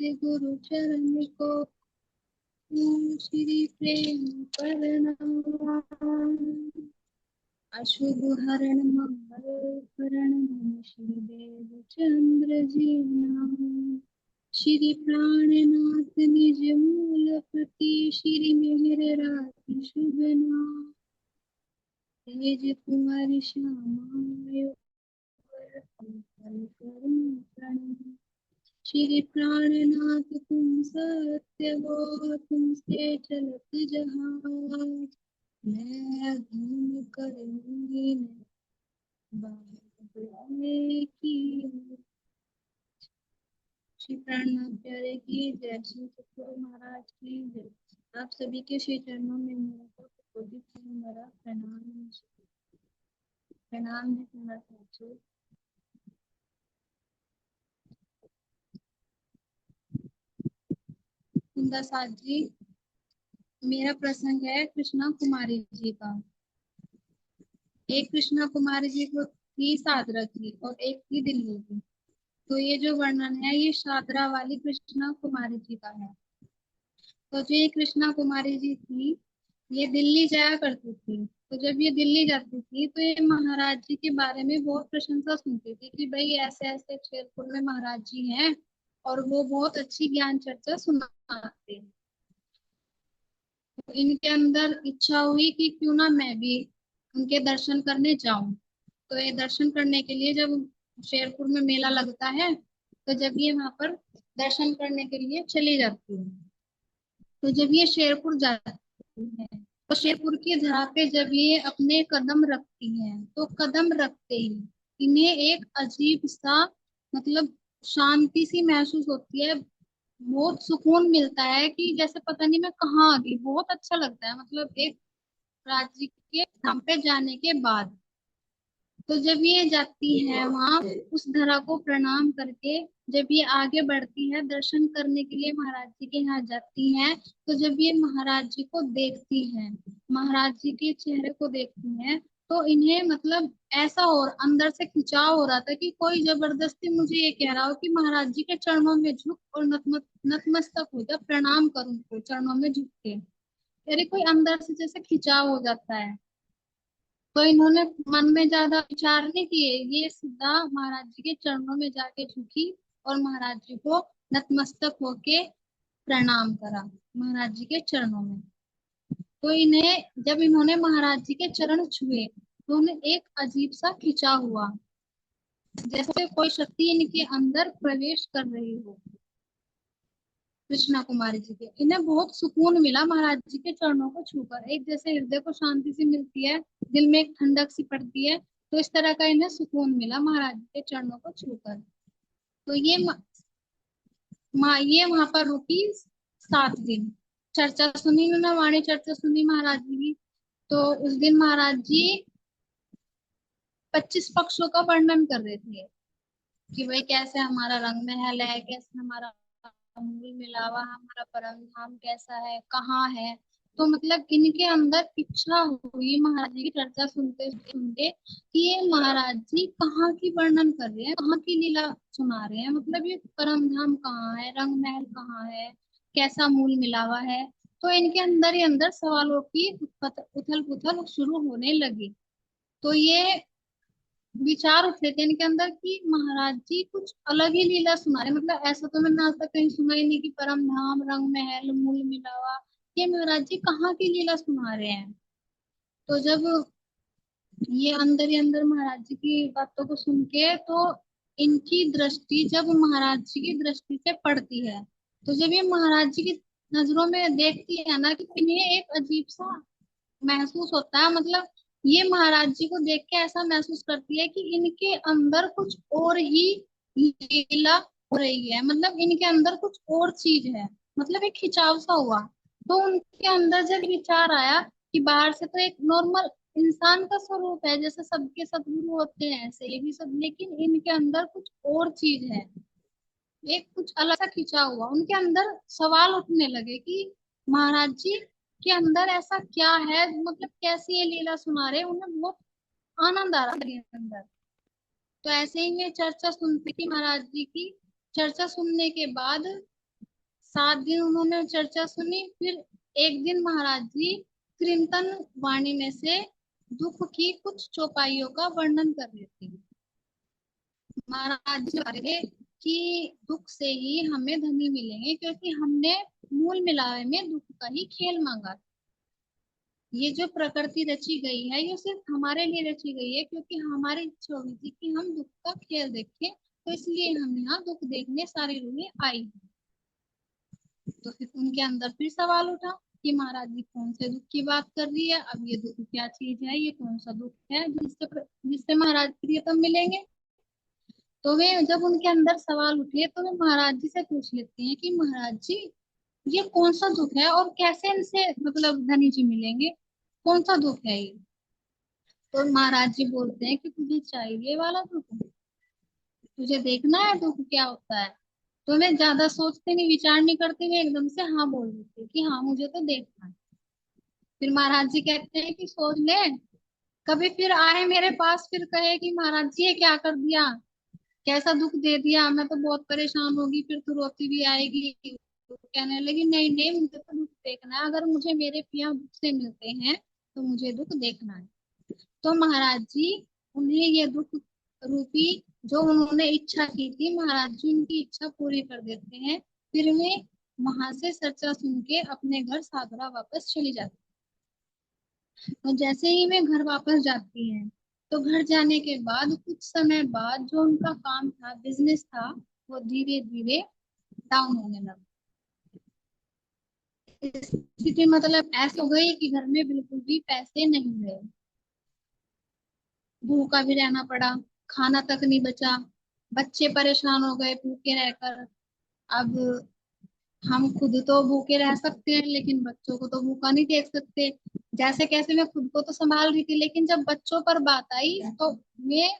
सत्य गुरु चरण को श्री प्रेम प्रणाम। अशुभ हरण मंगल करण श्री देव चंद्र जी नाम। श्री प्राणनाथ निज मूलपति श्री मिहिर राधि शुभ नाम। तेज कुमार श्यामा श्री प्राणनाथ तुम सत्य हो तुमसे चलत जहाज। मैं धूम करूंगी की। श्री प्राणनाथ प्यारे की जय। श्री सतगुरु महाराज की जय। आप सभी के श्री चरणों में मेरा प्रणाम प्रणाम है। साथ जी, मेरा प्रसंग है कृष्णा कुमारी जी का। एक कृष्णा कुमारी जी को थी सादरा की और एक थी दिल्ली की। तो ये जो वर्णन है ये सादरा वाली कृष्णा कुमारी जी का है। तो जो ये कृष्णा कुमारी जी थी ये दिल्ली जाया करती थी। तो जब ये दिल्ली जाती थी तो ये महाराज जी के बारे में बहुत प्रशंसा सुनती थी कि भाई ऐसे ऐसे शेरपुर में महाराज जी हैं और वो बहुत अच्छी ज्ञान चर्चा सुनाते हैं। तो इनके अंदर इच्छा हुई कि क्यों ना मैं भी उनके दर्शन करने जाऊं। तो ये दर्शन करने के लिए जब शेरपुर में मेला लगता है तो जब ये वहां पर दर्शन करने के लिए चली जाती है। तो जब ये शेरपुर जाती है तो शेरपुर की धरा पे जब ये अपने कदम रखती हैं तो कदम रखते ही इन्हें एक अजीब सा मतलब शांति सी महसूस होती है। बहुत सुकून मिलता है कि जैसे पता नहीं मैं कहाँ आ गई। बहुत अच्छा लगता है मतलब एक राज्य के धाम पे जाने के बाद। तो जब ये जाती है वहां उस धरा को प्रणाम करके जब ये आगे बढ़ती है दर्शन करने के लिए महाराज जी के यहाँ जाती है। तो जब ये महाराज जी को देखती हैं महाराज जी के चेहरे को देखती हैं तो इन्हें मतलब ऐसा और अंदर से खिंचाव हो रहा था कि कोई जबरदस्ती मुझे ये कह रहा हो कि महाराज जी के चरणों में झुक और नतमस्तक हो जा प्रणाम करूं उनको चरणों में झुक के। अरे कोई अंदर से जैसे खिंचाव हो जाता है। तो इन्होंने मन में ज्यादा विचार नहीं किए ये सीधा महाराज जी के चरणों में जाके झुकी और महाराज जी को नतमस्तक होके प्रणाम करा महाराज जी के चरणों में। तो इन्हें जब इन्होंने महाराज जी के चरण छुए तो उन्हें एक अजीब सा खिंचाव हुआ जैसे कोई शक्ति इनके अंदर प्रवेश कर रही हो। कृष्णा कुमारी जी के इन्हें बहुत सुकून मिला महाराज जी के चरणों को छूकर। एक जैसे हृदय को शांति सी मिलती है दिल में एक ठंडक सी पड़ती है तो इस तरह का इन्हें सुकून मिला महाराज जी के चरणों को छूकर। तो ये वहां पर रुकी 7 दिन। चर्चा सुनी उन्होंने वाणी चर्चा सुनी महाराज जी की। तो उस दिन महाराज जी 25 पक्षों का वर्णन कर रहे थे कि भाई कैसे हमारा रंग महल है कैसे हमारा मूल मिलावा हमारा परम धाम कैसा है कहाँ है। तो मतलब इनके अंदर इच्छा हुई महाराज जी की चर्चा सुनते सुनते कि ये महाराज जी कहाँ की वर्णन कर रहे हैं कहाँ की लीला सुना रहे हैं मतलब ये परम धाम कहाँ है रंग महल कहाँ है कैसा मूल मिलावा है। तो इनके अंदर ही अंदर सवालों की उथल पुथल शुरू होने लगी। तो ये विचार उठे थे इनके अंदर कि महाराज जी कुछ अलग ही लीला सुना रहे मतलब ऐसा तो मैंने आज तक कहीं सुना ही नहीं कि परम धाम रंग महल मूल मिलावा ये महाराज जी कहाँ की लीला सुना रहे हैं। तो जब ये अंदर ही अंदर महाराज जी की बातों को सुन के तो इनकी दृष्टि जब महाराज जी की दृष्टि से पड़ती है तो जब ये महाराज जी की नजरों में देखती है ना कि इन्हें एक अजीब सा महसूस होता है मतलब ये महाराज जी को देख के ऐसा महसूस करती है कि इनके अंदर कुछ और ही लीला हो रही है मतलब इनके अंदर कुछ और चीज है मतलब एक खिंचाव सा हुआ। तो उनके अंदर जब विचार आया कि बाहर से तो एक नॉर्मल इंसान का स्वरूप है जैसे सबके सदगुरु होते हैं ऐसे ये भी सब लेकिन इनके अंदर कुछ और चीज है एक कुछ अलग सा खिंचा हुआ। उनके अंदर सवाल उठने लगे कि महाराज जी के अंदर ऐसा क्या है मतलब कैसी ये लीला सुना रहे उन्हें बहुत आनंद आ रहा था अंदर। तो ऐसे ही मैं चर्चा सुनती थी महाराज जी की। चर्चा सुनने के बाद 7 दिन उन्होंने चर्चा सुनी। फिर एक दिन महाराज जी कीर्तन वाणी में से दुख की कुछ चौपाइयों का वर्णन कर रहे थे। महाराज जी बता रहे थे कि दुख से ही हमें धनी मिलेंगे, क्योंकि हमने मूल मिलावे में दुख का ही खेल मांगा। ये जो प्रकृति रची गई है ये सिर्फ हमारे लिए रची गई है, क्योंकि हमारी इच्छा हुई थी कि हम दुख का खेल देखें, तो इसलिए हम यहाँ दुख देखने सारी रूहें आई। तो फिर उनके अंदर फिर सवाल उठा कि महाराज जी कौन से दुख की बात कर रही है, अब ये दुख क्या चीज है, ये कौन सा दुख है जिससे महाराज प्रियतम मिलेंगे। तो वे जब उनके अंदर सवाल उठे तो वे महाराज जी से पूछ लेते हैं कि महाराज जी ये कौन सा दुख है और कैसे इनसे मतलब धनी जी मिलेंगे, कौन सा दुख है ये। तो महाराज जी बोलते हैं कि तुझे चाहिए वाला दुख, तुझे देखना है दुख क्या होता है। तो वे ज्यादा सोचते नहीं विचार नहीं करते, वे एकदम से हाँ बोल देते कि हाँ मुझे तो देखना है। फिर महाराज जी कहते हैं कि सोच ले, कभी फिर आए मेरे पास फिर कहे कि महाराज जी ये क्या कर दिया, कैसा दुख दे दिया, मैं तो बहुत परेशान होगी, फिर तो रोती भी आएगी। तो कहने लगी नहीं नहीं मुझे तो दुख देखना है, अगर मुझे मेरे पिया दुख से मिलते हैं तो मुझे दुख देखना है। तो महाराज जी उन्हें ये दुख रूपी जो उन्होंने इच्छा की थी, महाराज जी उनकी इच्छा पूरी कर देते हैं। फिर वे वहां से चर्चा सुन के अपने घर सागरा वापस चली जाती। और जैसे ही वे घर वापस जाती हैं तो घर जाने के बाद कुछ समय बाद जो उनका काम था, बिजनेस था, वो धीरे धीरे डाउन होने लगा। स्थिति मतलब ऐसी हो गई कि घर में बिल्कुल भी पैसे नहीं रहे, भूखा भी रहना पड़ा, खाना तक नहीं बचा, बच्चे परेशान हो गए भूखे रहकर। अब हम खुद तो भूखे रह सकते हैं लेकिन बच्चों को तो भूखा नहीं देख सकते। जैसे कैसे मैं खुद को तो संभाल रही थी, लेकिन जब बच्चों पर बात आई तो मैं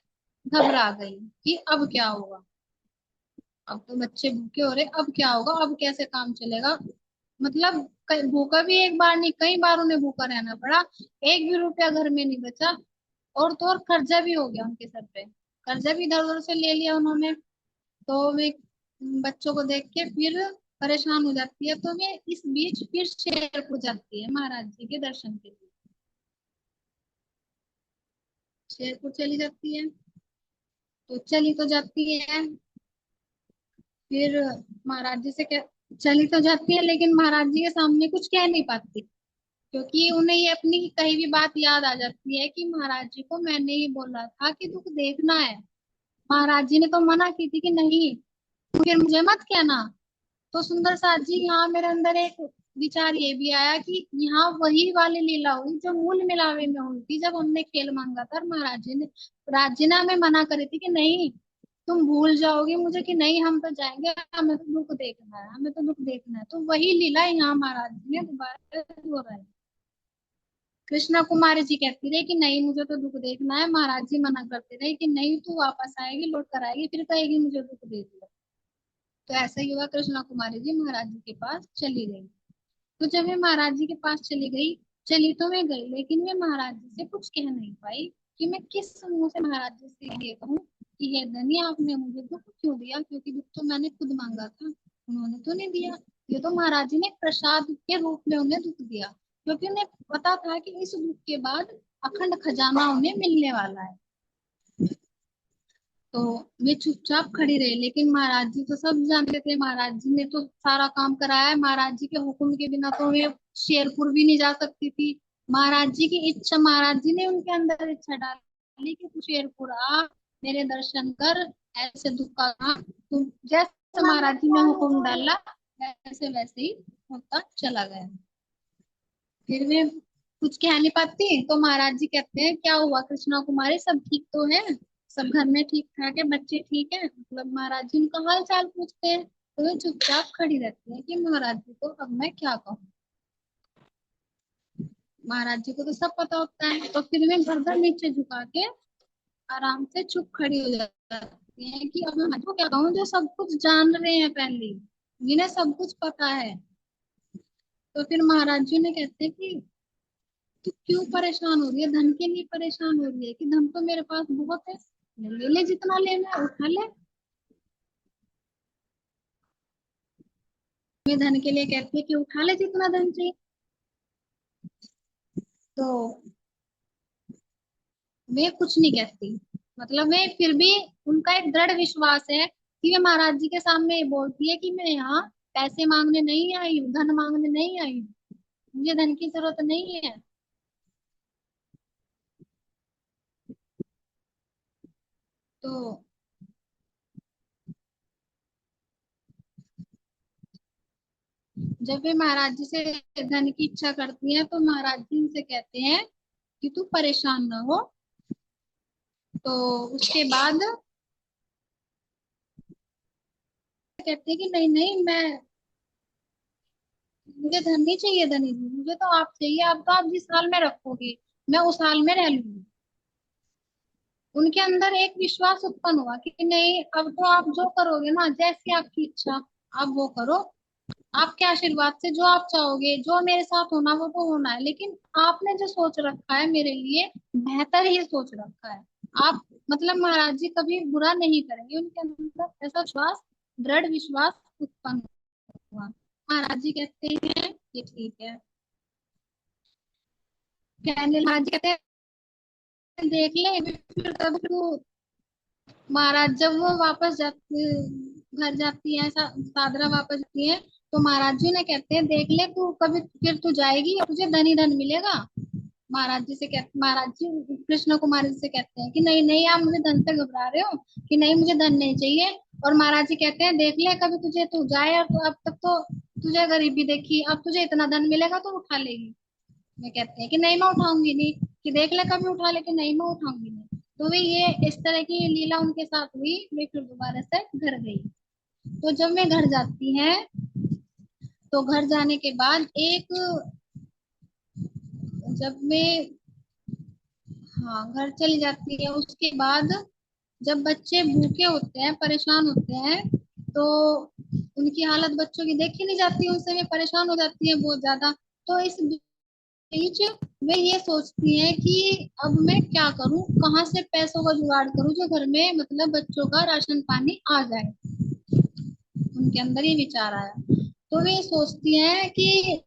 घबरा गई कि अब क्या होगा। अब तो बच्चे भूखे हो रहे, अब क्या होगा, अब कैसे काम चलेगा। मतलब भूखा भी एक बार नहीं कई बार उन्हें भूखा रहना पड़ा, एक भी रुपया घर में नहीं बचा। और तो और कर्जा भी हो गया उनके सर पे, कर्जा भी इधर उधर से ले लिया उन्होंने। तो वे बच्चों को देख के फिर परेशान हो जाती है, तो वे इस बीच फिर शेरपुर जाती है महाराज जी के दर्शन के लिए। शेरपुर चली जाती है, तो चली तो जाती है। फिर महाराज जी से कह चली तो जाती है लेकिन महाराज जी के सामने कुछ कह नहीं पाती, क्योंकि उन्हें ये अपनी कही भी बात याद आ जाती है कि महाराज जी को मैंने ही बोला था कि दुख देखना है, महाराज जी ने तो मना की थी कि नहीं, फिर मुझे मत कहना। तो सुंदर साथ जी यहाँ मेरे अंदर एक विचार ये भी आया कि यहाँ वही वाली लीला हुई जो मूल मिलावे में हुई थी, जब हमने खेल मांगा था और महाराज जी ने हमें मना करी थी कि नहीं तुम भूल जाओगे मुझे, कि नहीं हम तो जाएंगे, हमें तो दुख देखना है, हमें तो दुख देखना है। तो वही लीला यहाँ महाराज जी ने दोबारा हो रहा है। कृष्णा कुमारी जी कहती रही कि नहीं मुझे तो दुख देखना है, महाराज जी मना करते रहे कि नहीं तू वापस आएगी लौट कर आएगी, फिर कहेगी मुझे दुख दे दिया। तो ऐसा ही हुआ, कृष्णा कुमारी जी महाराज जी के पास चली गई। तो जब मैं महाराज जी के पास चली गई, चली तो मैं गई लेकिन मैं महाराज जी से कुछ कह नहीं पाई कि मैं किस मुंह से महाराज जी से ये कहूँ कि हे धनी आपने मुझे दुख क्यों दिया, क्योंकि दुख तो मैंने खुद मांगा था, उन्होंने तो नहीं दिया। ये तो महाराज जी ने प्रसाद के रूप में उन्हें दुख दिया, क्योंकि उन्हें पता था कि इस दुख के बाद अखंड खजाना उन्हें मिलने वाला है। तो वे चुपचाप खड़ी रही, लेकिन महाराज जी तो सब जानते थे, महाराज जी ने तो सारा काम कराया है, महाराज जी के हुक्म के बिना तो वे शेरपुर भी नहीं जा सकती थी। महाराज जी की इच्छा, महाराज जी ने उनके अंदर इच्छा डाली कि तू शेरपुर आ, मेरे दर्शन कर, ऐसे दुख का काम तू जैसे महाराज जी ने हुक्म डाला वैसे वैसे ही होता चला गया। फिर वे कुछ कह नहीं पाती तो महाराज जी कहते हैं क्या हुआ कृष्णा कुमारी, सब ठीक तो है, सब घर में ठीक ठाक है, बच्चे ठीक है, मतलब महाराज जी उनका हाल चाल पूछते हैं। तो वे चुपचाप खड़ी रहती है कि महाराज जी को अब मैं क्या कहूँ। महाराज जी को तो सब पता होता है, तो फिर वे गर्दन नीचे झुका के आराम से चुप खड़ी हो जाती है कि अब मैं महाराज को क्या कहूँ जो सब कुछ जान रहे हैं पहले ही, जिन्हें सब कुछ पता है। तो फिर महाराज जी ने कहते हैं कि तू क्यों परेशान हो रही है, धन के लिए परेशान हो रही है, कि धन तो मेरे पास बहुत है, ले ले जितना लेना है उठा ले। मैं धन के लिए कहती है कि उठा ले जितना धन चाहिए। तो मैं कुछ नहीं कहती, मतलब मैं फिर भी, उनका एक दृढ़ विश्वास है कि वे महाराज जी के सामने ये बोलती है कि मैं यहाँ पैसे मांगने नहीं आई हूँ, धन मांगने नहीं आई हूँ, मुझे धन की जरूरत नहीं है। तो जब वे महाराज जी से धन की इच्छा करती है तो महाराज जी उनसे कहते हैं कि तू परेशान ना हो। तो उसके बाद कहते हैं कि नहीं नहीं, मैं, मुझे धन नहीं चाहिए धनी जी, मुझे तो आप चाहिए, आप तो आप जिस हाल में रखोगे मैं उस हाल में रह लूंगी। उनके अंदर एक विश्वास उत्पन्न हुआ कि नहीं, अब तो आप जो करोगे ना, जैसी आपकी इच्छा, आप वो करो। आपके आशीर्वाद से जो आप चाहोगे, जो मेरे साथ होना वो तो होना है, लेकिन आपने जो सोच रखा है मेरे लिए, बेहतर ही सोच रखा है। आप, मतलब महाराज जी कभी बुरा नहीं करेंगे, उनके अंदर ऐसा विश्वास, दृढ़ विश्वास उत्पन्न हुआ। महाराज जी कहते हैं कि ठीक है। कहने, महाराज जी कहते हैं देख ले, फिर तब तू, महाराज जब वो वापस जाती, घर जाती है, सादरा वापस जाती है, तो महाराज जी ने कहते हैं देख ले, तू कभी फिर तू जाएगी और तुझे धन ही धन मिलेगा। महाराज जी से कहते, महाराज जी कृष्ण कुमारी जी से कहते हैं कि नहीं नहीं, आप मुझे धन से घबरा रहे हो, कि नहीं मुझे धन नहीं चाहिए। और महाराज जी कहते हैं देख ले, कभी तुझे, तू जाए और तू, अब तक तो तुझे गरीबी देखी, अब तुझे इतना धन मिलेगा तो उठा लेगी। मैं कहते हैं कि नहीं मैं उठाऊंगी नहीं, कि देख ले कभी उठा ले, कि नहीं मैं उठाऊंगी नहीं। तो वे ये इस तरह की लीला उनके साथ हुई, वे फिर दोबारा से घर गई। तो जब मैं घर जाती है, तो घर जाने के बाद एक, जब मैं, हाँ घर चली जाती है, उसके बाद जब बच्चे भूखे होते हैं, परेशान होते हैं, तो उनकी हालत बच्चों की देखी नहीं जाती, उनसे वे परेशान हो जाती है बहुत ज्यादा। तो इस बीच वे ये सोचती हैं कि अब मैं क्या करूं, कहाँ से पैसों का जुगाड़ करूं जो घर में, मतलब बच्चों का राशन पानी आ जाए। उनके अंदर ये विचार आया। तो वे सोचती हैं कि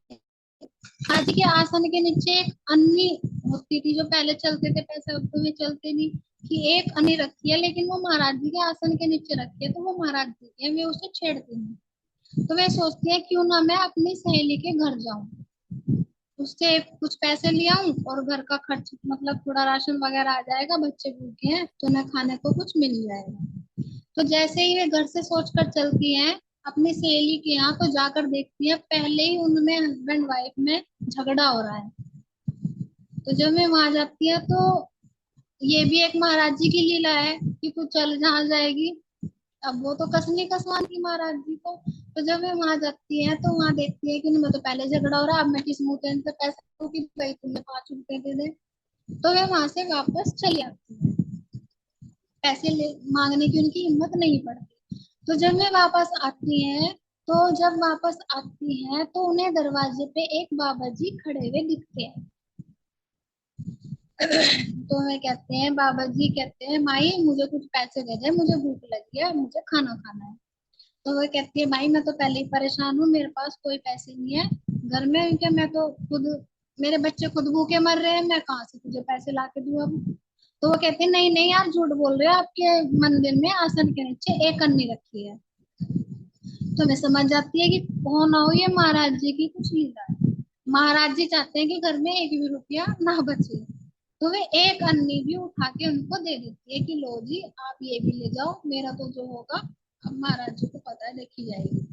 आज के आसन के नीचे एक अन्नी होती थी, जो पहले चलते थे, पैसे अब तो वे चलते नहीं, कि एक अन्नी रखी है, लेकिन वो महाराज जी के आसन के नीचे रखी है, तो वो महाराज जी के हैं, वे उसे छेड़ती हैं। तो वे सोचती है क्यों ना मैं अपनी सहेली के घर जाऊं, उससे कुछ पैसे ले आऊं और घर का खर्च, मतलब थोड़ा राशन वगैरह आ जाएगा, बच्चे भूखे हैं तो उन्हें खाने को कुछ मिल जाएगा। तो जैसे ही वे घर से सोचकर चलती हैं अपनी सहेली के यहाँ, तो जाकर देखती है पहले ही उनमें हस्बैंड वाइफ में झगड़ा हो रहा है। तो जब मैं वहां जाती है, तो ये भी एक महाराज जी की लीला है कि तू चल जहाँ जाएगी। अब वो तो कसनी कसवान की महाराज जी को। तो जब वे वहां जाती है, तो वहां देखती है कि मैं तो पहले झगड़ा हो रहा है, अब मैं किस मुंह से इनसे पैसे दूं कि भाई तुम्हें 5 रुपए दे दे। तो वे वहां से वापस चली आती है, पैसे ले मांगने की उनकी हिम्मत नहीं पड़ती। तो जब वे वापस आती हैं, तो जब वापस आती हैं तो उन्हें दरवाजे पे एक बाबा जी खड़े हुए दिखते हैं। तो वे कहते हैं, बाबा जी कहते हैं माई मुझे कुछ पैसे दे दे, मुझे भूख लगी है, मुझे खाना खाना है। तो वो कहती है भाई मैं तो पहले ही परेशान हूँ, मेरे पास कोई पैसे नहीं है घर में, क्या मैं तो खुद, मेरे बच्चे खुद भूखे मर रहे हैं, मैं कहाँ से तुझे पैसे ला के दूँ अब। तो वो कहते हैं नहीं नहीं आप झूठ बोल रहे हो, आपके मंदिर में आसन के नीचे एक अन्नी रखी है। तो मैं समझ जाती है कि कौन ना हो, ये महाराज जी की कुछ लीला है। महाराज जी चाहते हैं कि घर में एक भी रुपया ना बचे। तो वे एक अन्नी भी उठा के उनको दे देती है कि लो जी आप ये भी ले जाओ, मेरा तो जो होगा अब महाराज जी को पता है, देखी जाएगी।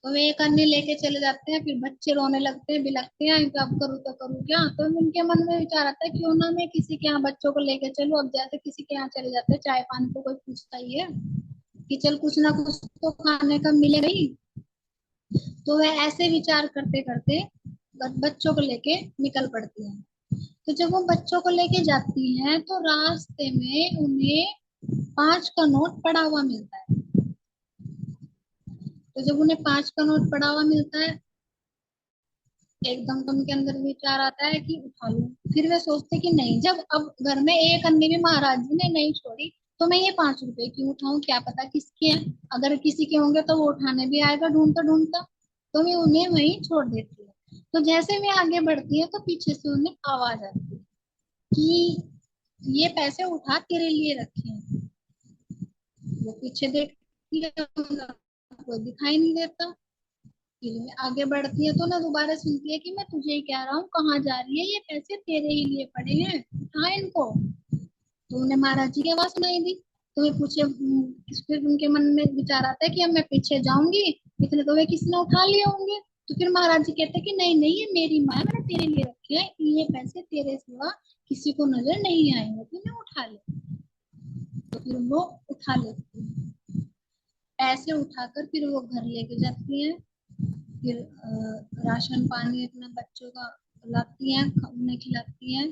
तो वे एक अन्नी लेके चले जाते हैं, फिर बच्चे रोने लगते हैं, बिलखते हैं कि अब करूँ तो करूँ क्या। तो उनके मन में विचार आता है क्यों ना मैं किसी के यहाँ बच्चों को लेके चलूं। अब जैसे किसी के यहाँ चले जाते हैं, चाय पानी तो कोई पूछता ही है कि चल कुछ ना कुछ तो खाने का मिलेगा ही। तो वह ऐसे विचार करते करते बच्चों को लेके निकल पड़ती हैं। तो जब वो बच्चों को लेके जाती हैं, तो रास्ते में उन्हें 5 का नोट पड़ा हुआ मिलता है। तो जब उन्हें 5 का नोट पड़ा हुआ मिलता है, एकदम तो उनके अंदर विचार आता है कि उठा लूं। फिर वे सोचते कि नहीं, जब अब घर में एक अन्नी भी महाराज जी ने नहीं छोड़ी, तो मैं ये 5 रुपए क्यों उठाऊं, क्या पता किसके हैं, अगर किसी के होंगे तो वो उठाने भी आएगा ढूंढता ढूंढता। तो वे उन्हें वहीं छोड़ देती है। तो जैसे वे आगे बढ़ती है तो पीछे से उन्हें आवाज आती है कि ये पैसे उठा तेरे लिए रखे हैं। वो पीछे देखती है, कोई दिखाई नहीं देता। फिर वे आगे बढ़ती है तो ना दोबारा सुनती है कि मैं तुझे ही कह रहा हूँ, कहाँ जा रही है, ये पैसे तेरे ही लिए पड़े हैं, उठा इनको। तो उन्हें महाराज जी की आवाज सुनाई दी। तो वे पूछे, फिर उनके मन में विचार आता है कि अब मैं पीछे जाऊंगी, इतने तो वे किसी ने उठा लिए होंगे। तो फिर महाराज जी कहते हैं कि नहीं नहीं, ये मेरी माँ है, मैंने तेरे लिए रखे हैं, ये पैसे तेरे सिवा किसी को नजर नहीं आएंगे, तो इन्हें उठा ले। तो फिर वो उठा लेती है। पैसे उठाकर फिर वो घर लेके जाती है। फिर राशन पानी अपने बच्चों का लाती हैं, उन्हें खिलाती हैं।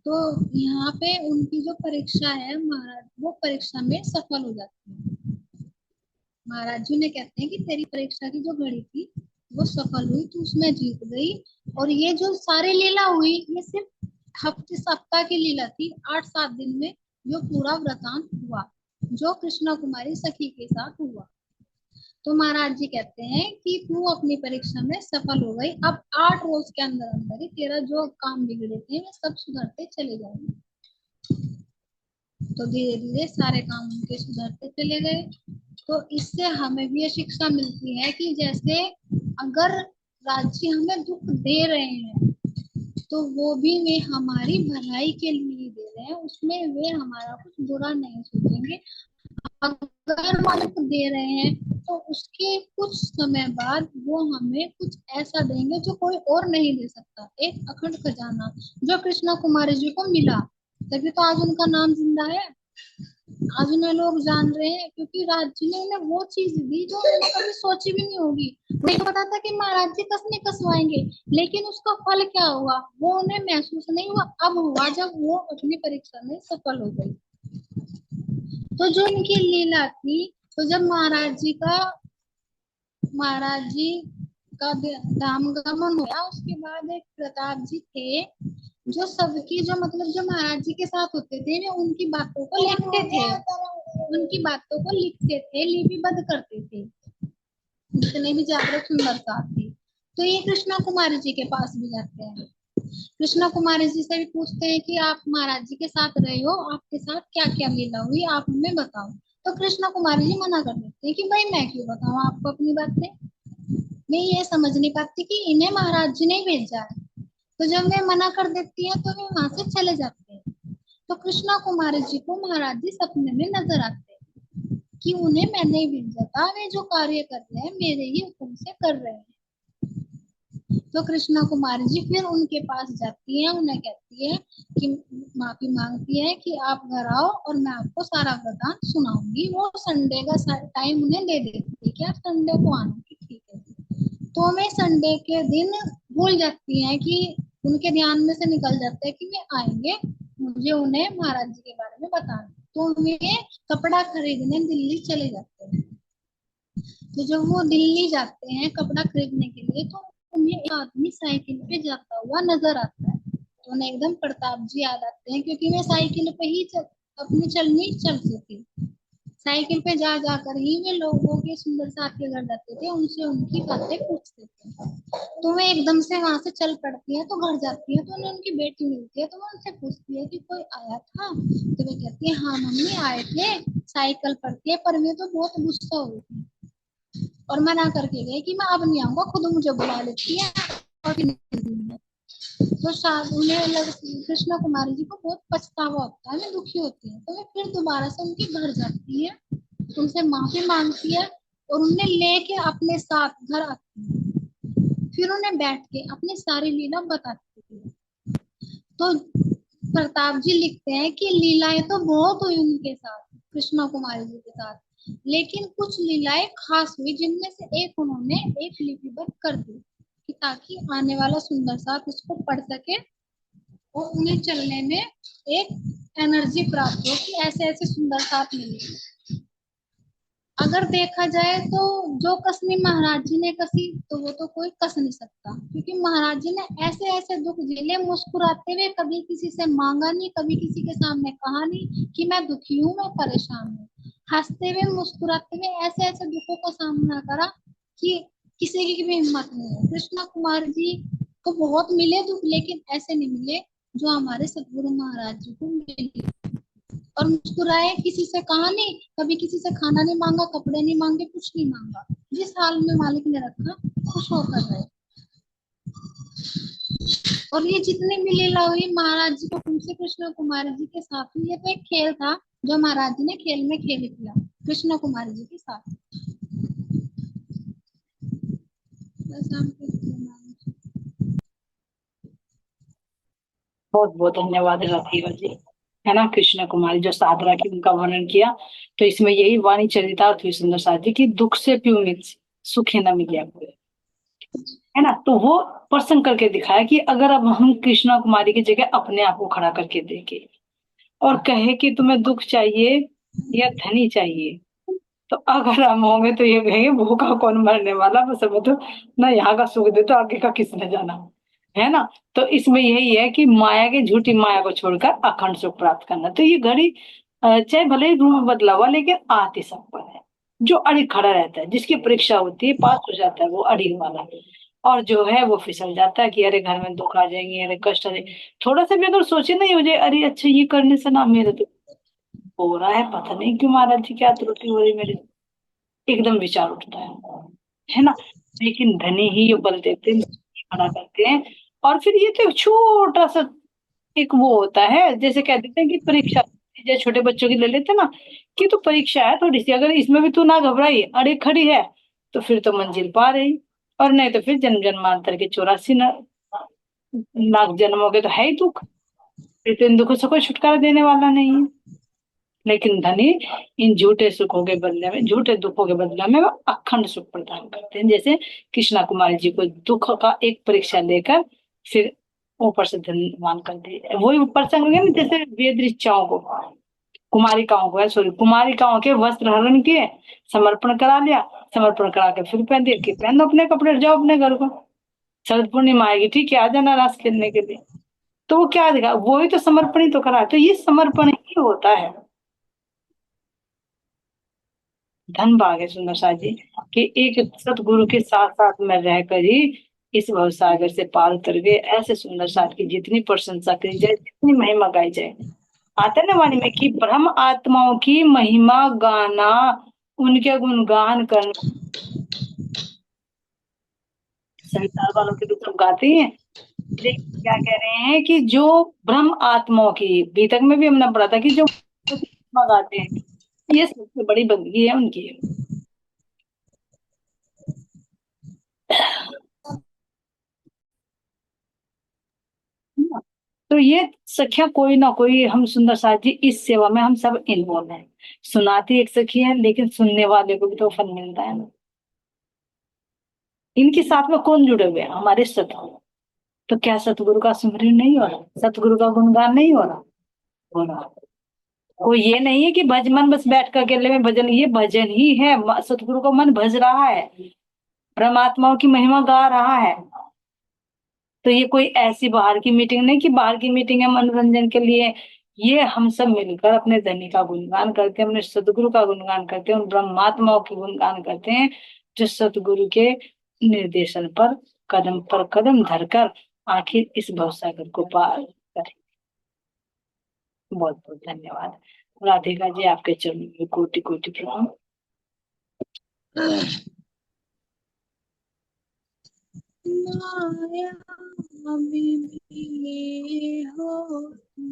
तो यहाँ पे उनकी जो परीक्षा है, महाराज वो परीक्षा में सफल हो जाती है। महाराज जी ने कहते हैं कि तेरी परीक्षा की जो घड़ी थी वो सफल हुई, तू उसमें जीत गई। और ये जो सारी लीला हुई, ये सिर्फ हफ्ते सप्ताह की लीला थी, 8-7 दिन में जो पूरा वृतांत हुआ, जो कृष्णा कुमारी सखी के साथ हुआ। तो महाराज जी कहते हैं कि तू अपनी परीक्षा में सफल हो गई, अब 8 रोज के अंदर अंदर ही तेरा जो काम बिगड़े थे वे सब सुधरते चले जाएंगे। तो धीरे धीरे सारे काम उनके सुधरते चले गए। तो इससे हमें भी ये शिक्षा मिलती है कि जैसे अगर राज्य हमें दुख दे रहे हैं तो वो भी वे हमारी भलाई के लिए दे रहे हैं, उसमें वे हमारा कुछ बुरा नहीं सोचेंगे। अगर वो दुख दे रहे हैं तो उसके कुछ समय बाद वो हमें कुछ ऐसा देंगे जो कोई और नहीं दे सकता, एक अखंड खजाना जो कृष्णा कुमारी जी को मिला। तभी तो आज उनका नाम जिंदा है, आज उन्हें लोग जान रहे हैं, क्योंकि राज जी ने उन्हें वो चीज दी जो उन्होंने कभी सोची भी नहीं होगी। उन्हें पता था कि महाराज जी कसने कसवाएंगे, लेकिन उसका फल क्या हुआ वो उन्हें महसूस नहीं हुआ, अब हुआ जब वो अपनी परीक्षा में सफल हो गई। तो जो इनकी लीला थी, तो जब महाराज जी का धाम गमन हुआ, उसके बाद एक प्रताप जी थे जो सबकी जो मतलब जो महाराज जी के साथ होते थे, वे उनकी बातों को लिखते थे, उनकी बातों को लिखते थे, लिपिबद्ध करते थे, जितने भी जागरूक सुंदर साथ थे। तो ये कृष्णा कुमारी जी के पास भी जाते हैं, कृष्णा कुमारी जी से भी पूछते हैं कि आप महाराज जी के साथ रहे हो, आपके साथ क्या क्या लीला हुई, आप हमें बताओ। तो कृष्णा कुमारी जी मना कर देते हैं कि भाई मैं क्यों बताऊं आपको अपनी बातें, मैं ये समझ नहीं पाती कि इन्हें महाराज जी ने ही भेजा है। तो जब वे मना कर देती है तो वे वहां से चले जाते हैं। तो कृष्णा कुमारी जी को महाराज जी सपने में नजर आते हैं कि उन्हें मैंने ही भेजा था, वे जो कार्य कर रहे हैं मेरे ही हुक्म से कर रहे हैं। तो कृष्णा कुमारी जी फिर उनके पास जाती है, उन्हें कहती है कि माफी मांगती है कि आप घर आओ और मैं आपको सारा वृतांत सुनाऊंगी। वो संडे का टाइम उन्हें दे देती है कि आप संडे को आना, कि ठीक है। तो मैं संडे के दिन भूल जाती है कि उनके ध्यान में से निकल जाता है कि वे आएंगे, मुझे उन्हें महाराज जी के बारे में बताना। तो वे कपड़ा खरीदने दिल्ली चले जाते हैं। तो जब वो दिल्ली जाते हैं कपड़ा खरीदने के लिए, तो उन्हें एक आदमी साइकिल पे जाता हुआ नजर आता है। तो उन्हें एकदम प्रताप जी याद आते हैं, क्योंकि वे साइकिल पे ही अपनी चलनी चलती थी। साइकिल पे जा जाकर ही वे लोगों के सुंदर साथ के घर जाते थे, उनसे उनकी बातें पूछते थे। तो वे एकदम से वहां से चल पड़ती है, तो घर जाती है तो उन्हें उनकी बेटी मिलती है। तो वो उनसे पूछती है कि कोई आया था। तो वे कहती है हाँ मम्मी आए थे, साइकिल पर थे, पर वे तो बहुत गुस्सा हुई थी और मना करके गए कि मैं अब नहीं आऊंगा, खुद मुझे बुला लेती है और फिर निकल दूंगी। तो शायद कृष्णा कुमारी जी को बहुत पछतावा होता है, वे दुखी होती है। तो वे फिर दोबारा से उनके घर जाती है, उनसे माफी मांगती है और उन्हें लेके अपने साथ घर आती है। फिर उन्हें बैठ के अपनी सारी लीला बताती है। तो प्रताप जी लिखते हैं कि लीलाएं तो बहुत हुई उनके साथ, कृष्णा कुमारी जी के साथ, लेकिन कुछ लीलाएं खास हुई, जिनमें से एक उन्होंने एक लिपिबद्ध कर दी कि ताकि आने वाला सुंदर साथ उसको पढ़ सके और उन्हें चलने में एक एनर्जी प्राप्त हो कि ऐसे ऐसे सुंदर साथ मिले। अगर देखा जाए तो जो कसनी महाराज जी ने कसी, तो वो तो कोई कस नहीं सकता, क्योंकि महाराज जी ने ऐसे ऐसे दुख झेले, मुस्कुराते हुए, कभी किसी से मांगा नहीं, कभी किसी के सामने कहा नहीं कि मैं दुखी हूँ, मैं परेशान हूँ। हंसते हुए मुस्कुराते हुए ऐसे ऐसे दुखों का सामना करा कि किसी की भी हिम्मत नहीं है। कृष्णा कुमार जी को बहुत मिले दुख, लेकिन ऐसे नहीं मिले जो हमारे सतगुरु महाराज जी को मिले। और मुस्कुराए, किसी से कहा नहीं, कभी किसी से खाना नहीं मांगा, कपड़े नहीं मांगे, कुछ नहीं मांगा। जिस हाल में मालिक ने रखा, खुश होकर रहे। और ये जितने भी लीला हुई महाराज जी को उनसे, कृष्ण कुमार जी के साथ हुई। ये तो एक खेल था जो महाराज जी ने खेल में खेल किया कृष्ण कुमार जी के साथ। बस आपके नाम। बहुत बहुत धन्यवाद राधिका जी। है ना, कृष्ण कुमारी जो साधरा की उनका वर्णन किया, तो इसमें यही वाणी चरितार्थ हुई सुंदर साथ जी की, दुख से प्यों मिल सुखे न मिले कोई। है ना, तो वो प्रसंग करके दिखाया कि अगर अब हम कृष्णा कुमारी की जगह अपने आप को खड़ा करके देखें और कहे कि तुम्हें दुख चाहिए या धनी चाहिए, तो अगर हम होंगे तो ये कहेंगे भूखा कौन मरने वाला, बस हमें तो ना यहाँ का सुख दे, तो आगे का किसने जाना। है ना, तो इसमें यही है कि माया की, झूठी माया को छोड़कर अखंड सुख प्राप्त करना। तो ये घड़ी चाहे भले ही रूप बदला हुआ, लेकिन आती सब पर है। जो अड़ी खड़ा रहता है, जिसकी परीक्षा होती है, पास हो जाता है, वो अड़ी वाला। और जो है वो फिसल जाता है कि अरे घर में दुख आ जाएंगे, अरे कष्ट आ जाएंगे। थोड़ा सा भी अगर सोचे नहीं हो जाए, अरे अच्छा ये करने से ना मेरे तो हो रहा है, पता नहीं क्यों महाराज जी क्या त्रुटि हो रही मेरे, एकदम विचार उठता है ना। लेकिन धनी ही ये बल देते हैं, खड़ा करते हैं। और फिर ये तो छोटा सा एक वो होता है, जैसे कह देते हैं कि परीक्षा, जैसे छोटे बच्चों की ले लेते हैं ना, कि तो परीक्षा है थोड़ी सी, अगर इसमें भी तू ना घबराई, अड़े खड़ी है, तो फिर तो मंजिल पा रही। और नहीं तो फिर जन्म जन्मांतर के 84 लाख जन्मों के तो है ही दुख, फिर तो इन दुखों से कोई छुटकारा देने वाला नहीं है। लेकिन धनी इन झूठे सुखों के बदले में, झूठे दुखों के बदले में वो अखंड सुख प्रदान करते हैं। जैसे कृष्णा कुमारी जी को दुख का एक परीक्षा लेकर फिर ऊपर से धनवान कर दिए। वही प्रसंग है ना, जैसे वेद ऋचाओं को, कुमारिकाओं को, सॉरी, कुमारिकाओं के वस्त्र हरण किए, समर्पण करा लिया, समर्पण करा के फिर पहन दिया कि पहन दो अपने कपड़े, जाओ अपने घर को, शरद पूर्णिमा आएगी, ठीक है, आ जाना रास खेलने के लिए। तो वो क्या दिखा, वो ही तो समर्पण ही तो करा। तो ये समर्पण ही होता है। धन भाग है सुंदर सा जी कि एक सतगुरु के साथ साथ में रहकर ही इस भव सागर से पार उतर गए। ऐसे सुंदर साथ की जितनी प्रशंसा करी जाए, जितनी महिमा गाई जाए, आता है ना वाणी में कि ब्रह्म आत्माओं की महिमा गाना, उनके गुणगान करना। संसार वालों के तो सब गाते ही हैं, लेकिन क्या कह रहे हैं कि जो ब्रह्म आत्माओं की, बीतक में भी हमने पढ़ा था कि जो महिमा गाते हैं, ये सबसे बड़ी बंदगी है उनकी। तो ये सखिया कोई ना कोई, हम सुंदर साथ जी इस सेवा में हम सब इन्वॉल्व हैं। सुनाती एक सखी है, लेकिन सुनने वाले को भी तो फल मिलता है ना। इनके साथ में कौन जुड़े हुए हैं, हमारे सतगुरु। तो क्या सतगुरु का स्मरण नहीं हो रहा, सतगुरु का गुणगान नहीं हो रहा? हो रहा। वो ये नहीं है कि भज मन बस बैठ कर अकेले में भजन, ये भजन ही है। सतगुरु का मन भज रहा है, परमात्माओं की महिमा गा रहा है। तो ये कोई ऐसी बाहर की मीटिंग नहीं कि बाहर की मीटिंग है मनोरंजन के लिए। ये हम सब मिलकर अपने धनी का गुणगान करते हैं, अपने सदगुरु का गुणगान करते हैं, उन ब्रह्मात्माओं की गुणगान करते हैं, जो सतगुरु के निर्देशन पर कदम धरकर आखिर इस भवसागर को पार करें। बहुत बहुत धन्यवाद। राधिका जी, आपके चरणों में कोटि कोटि प्रणाम। माया में मिले हो तुम,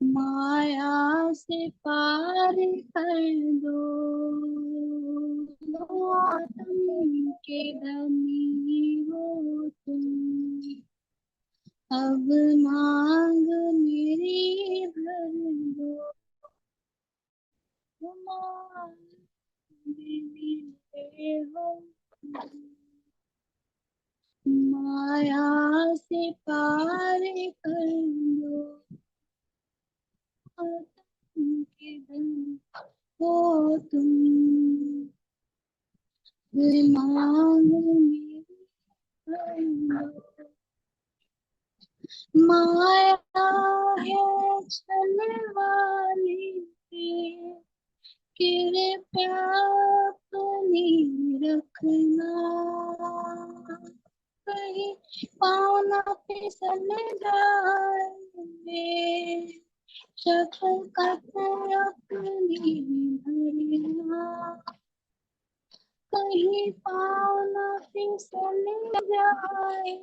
माया से पार कर दो, आत्म के धनी हो तुम। अब मांग मेरी भर दो, माया में मिले हो तुम, माया से पार कर दो, आत्म के धन हो तुम। मांग मेरी भर दो, माया है छल वाली, कृपया अपनी रखना, कहीं पाँव न फिसल जाए, शफकत अपनी भरना, कहीं पाँव न फिसल जाए,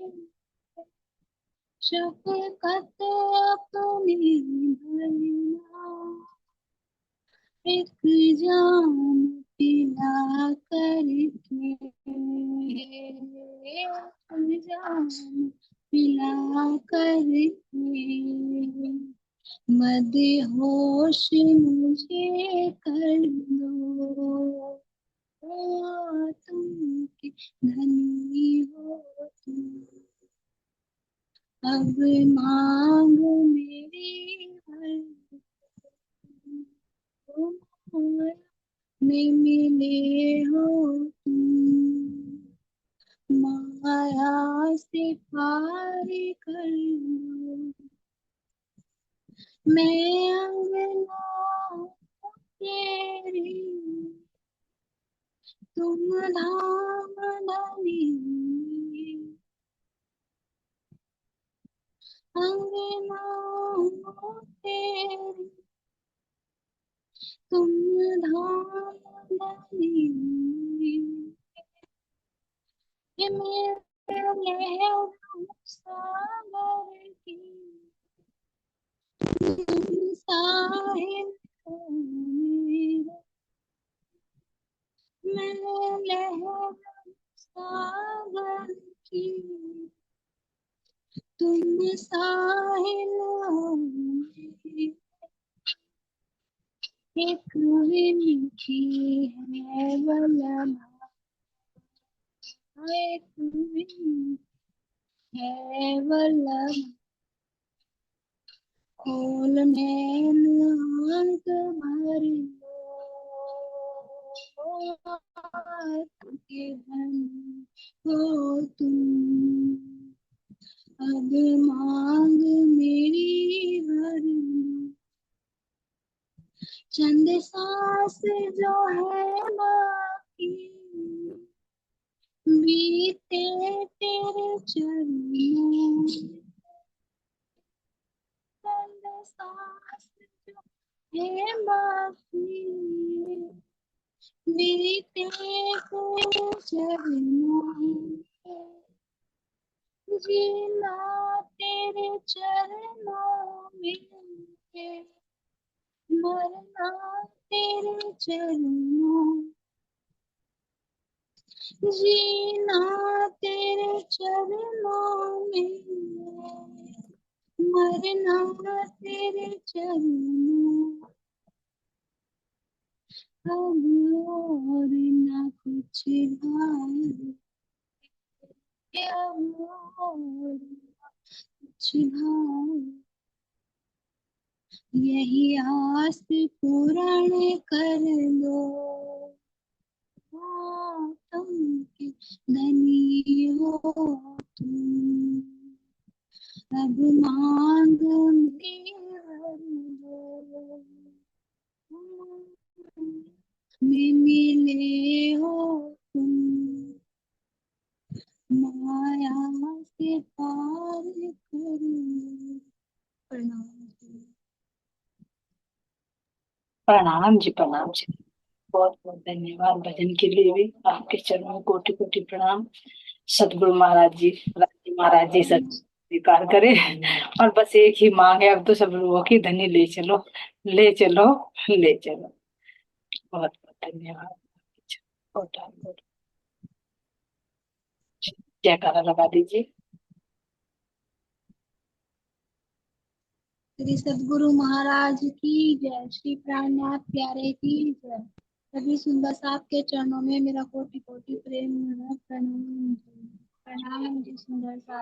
शफकत अपनी भरना, एक जाम पिला करके, एक जाम पिला करके, मदहोश मुझे कर दो, तुम के धनी हो तुम, अब मांग मेरी हर में मिले हो तुम, माया से पार कर लो, मैं अंगना तेरी, तुम धाम धनी, अंगना तेरी, तुम धाम धनी, ये मेरे लहरों सागर की, तुम साहिल हो मेरे, मैं लहरों सागर की, तुम साहिल हो मेरे, एक मीठी है वलना, एक मीठी है वलना, खोल नैन आंख भर लो, के धन हो तुम, अब मांग मेरी भर लो, चंद सांस जो है बाकी, बीते तेरे चरणों, चंद सांस जो है बाकी, बीते तेरे चरणों, जीना तेरे चरणों में है, मरना तेरे चरणों, जीना तेरे चरणों में है, मरना तेरे चरणों, अब और न कुछ भाई, अब और कुछ भाई, यही आस पूर्ण कर लो, तुम के धनी हो तुम, अब मांग मेरी भर लो, में मिले हो तुम, माया से पार कर लो। प्रणाम जी। प्रणाम जी, प्रणाम जी। बहुत बहुत धन्यवाद भजन के लिए भी, आपके चरणों में कोटि कोटि प्रणाम। सतगुरु महाराज जी, राजी महाराज जी सब स्वीकार करे। और बस एक ही मांग है अब तो, सब लोगों की, धनी ले चलो, ले चलो, ले चलो। बहुत बहुत धन्यवाद। और जयकारा लगा दीजिए। श्री सद्गुरु महाराज की जय, श्री प्राणनाथ प्यारे की जय। सभी सुंदर साहब के चरणों में मेरा कोटि कोटि प्रेम प्रणाम जी। प्रणाम जी सुंदर साहब।